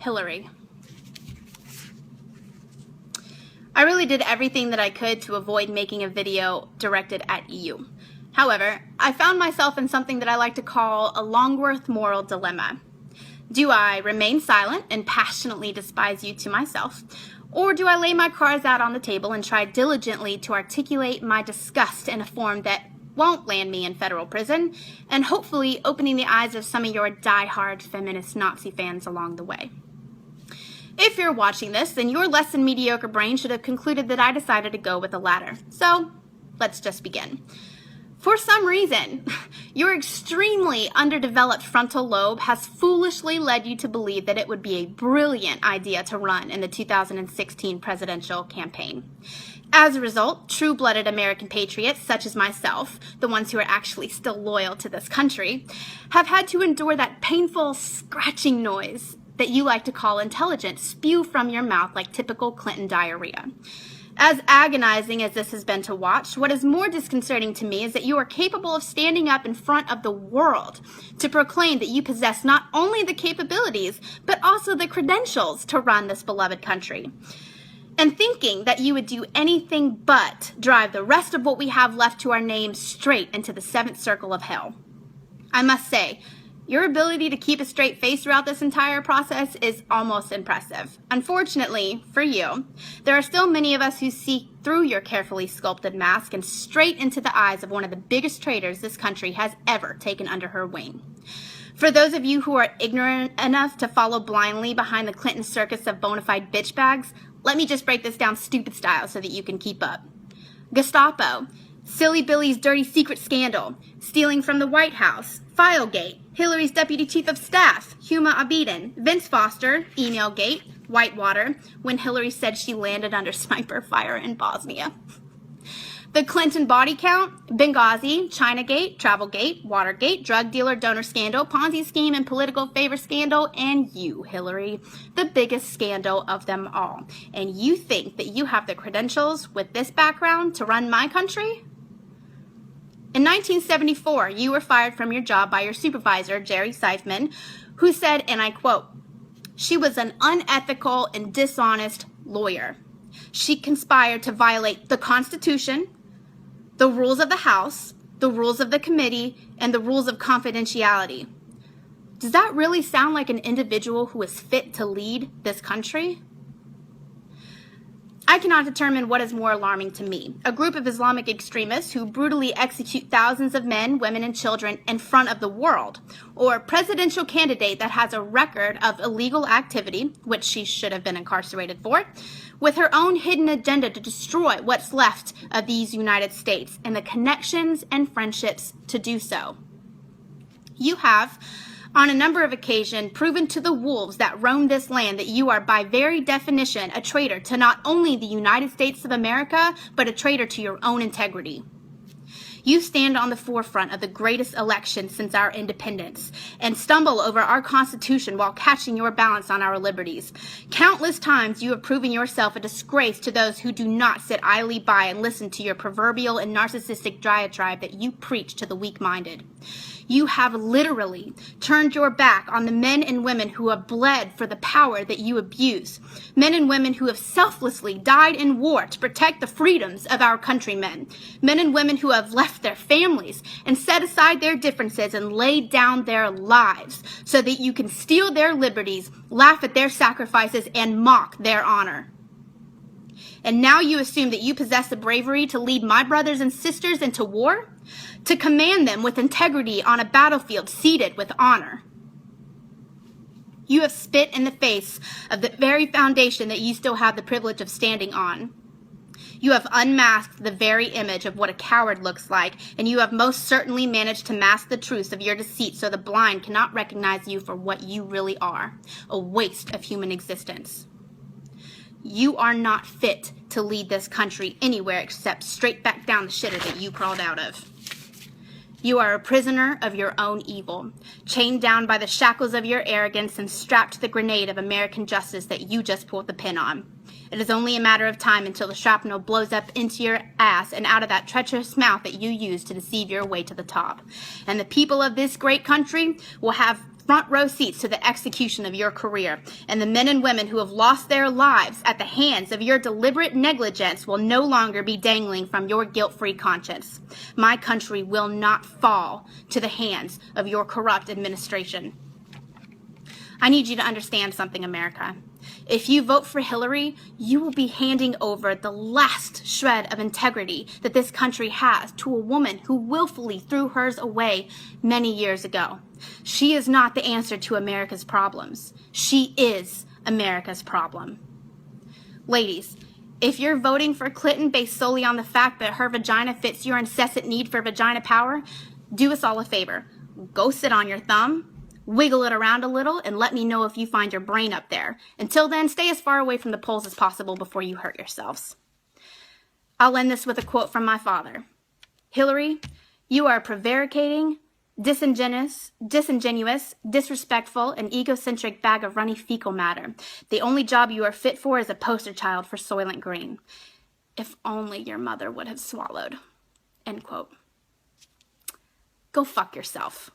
Hilary. I really did everything that I could to avoid making a video directed at you. However, I found myself in something that I like to call a Longworth moral dilemma. Do I remain silent and passionately despise you to myself, or do I lay my cards out on the table and try diligently to articulate my disgust in a form that won't land me in federal prison, and hopefully opening the eyes of some of your die-hard feminist Nazi fans along the way? If you're watching this, then your less than mediocre brain should have concluded that I decided to go with the latter. So, let's just begin. For some reason, your extremely underdeveloped frontal lobe has foolishly led you to believe that it would be a brilliant idea to run in the 2016 presidential campaign. As a result, true-blooded American patriots, such as myself, the ones who are actually still loyal to this country, have had to endure that painful scratching noise that you like to call intelligent spew from your mouth like typical Clinton diarrhea. As agonizing as this has been to watch, what is more disconcerting to me is that you are capable of standing up in front of the world to proclaim that you possess not only the capabilities, but also the credentials to run this beloved country. And thinking that you would do anything but drive the rest of what we have left to our name straight into the seventh circle of hell. I must say, your ability to keep a straight face throughout this entire process is almost impressive. Unfortunately, for you, there are still many of us who see through your carefully sculpted mask and straight into the eyes of one of the biggest traitors this country has ever taken under her wing. For those of you who are ignorant enough to follow blindly behind the Clinton circus of bona fide bitch bags, let me just break this down stupid style so that you can keep up. Gestapo, Silly Billy's dirty secret scandal, stealing from the White House, Filegate, Hillary's deputy chief of staff, Huma Abedin, Vince Foster, Emailgate, Whitewater, when Hillary said she landed under sniper fire in Bosnia. The Clinton body count, Benghazi, Chinagate, Travelgate, Watergate, drug dealer donor scandal, Ponzi scheme and political favor scandal, and you, Hillary, the biggest scandal of them all. And you think that you have the credentials with this background to run my country? In 1974, you were fired from your job by your supervisor, Jerry Seifman, who said, and I quote, "She was an unethical and dishonest lawyer. She conspired to violate the Constitution, the rules of the House, the rules of the committee, and the rules of confidentiality." Does that really sound like an individual who is fit to lead this country? I cannot determine what is more alarming to me. A group of Islamic extremists who brutally execute thousands of men, women, and children in front of the world, or a presidential candidate that has a record of illegal activity, which she should have been incarcerated for, with her own hidden agenda to destroy what's left of these United States and the connections and friendships to do so. You have, on a number of occasions, proven to the wolves that roam this land that you are by very definition a traitor to not only the United States of America, but a traitor to your own integrity. You stand on the forefront of the greatest election since our independence and stumble over our Constitution while catching your balance on our liberties. Countless times you have proven yourself a disgrace to those who do not sit idly by and listen to your proverbial and narcissistic diatribe that you preach to the weak-minded. You have literally turned your back on the men and women who have bled for the power that you abuse. Men and women who have selflessly died in war to protect the freedoms of our countrymen. Men and women who have left their families and set aside their differences and laid down their lives so that you can steal their liberties, laugh at their sacrifices, and mock their honor. And now you assume that you possess the bravery to lead my brothers and sisters into war? To command them with integrity on a battlefield seated with honor? You have spit in the face of the very foundation that you still have the privilege of standing on. You have unmasked the very image of what a coward looks like, and you have most certainly managed to mask the truths of your deceit so the blind cannot recognize you for what you really are, a waste of human existence. You are not fit to lead this country anywhere except straight back down the shitter that you crawled out of. You are a prisoner of your own evil, chained down by the shackles of your arrogance and strapped to the grenade of American justice that you just pulled the pin on. It is only a matter of time until the shrapnel blows up into your ass and out of that treacherous mouth that you used to deceive your way to the top. And the people of this great country will have front row seats to the execution of your career, and the men and women who have lost their lives at the hands of your deliberate negligence will no longer be dangling from your guilt-free conscience. My country will not fall to the hands of your corrupt administration. I need you to understand something, America. If you vote for Hilary, you will be handing over the last shred of integrity that this country has to a woman who willfully threw hers away many years ago. She is not the answer to America's problems. She is America's problem. Ladies, if you're voting for Clinton based solely on the fact that her vagina fits your incessant need for vagina power, do us all a favor. Go sit on your thumb, wiggle it around a little, and let me know if you find your brain up there. Until then, stay as far away from the polls as possible before you hurt yourselves. I'll end this with a quote from my father. Hilary, you are a prevaricating, disingenuous, disrespectful, and egocentric bag of runny fecal matter. The only job you are fit for is a poster child for Soylent Green. If only your mother would have swallowed. End quote. Go fuck yourself.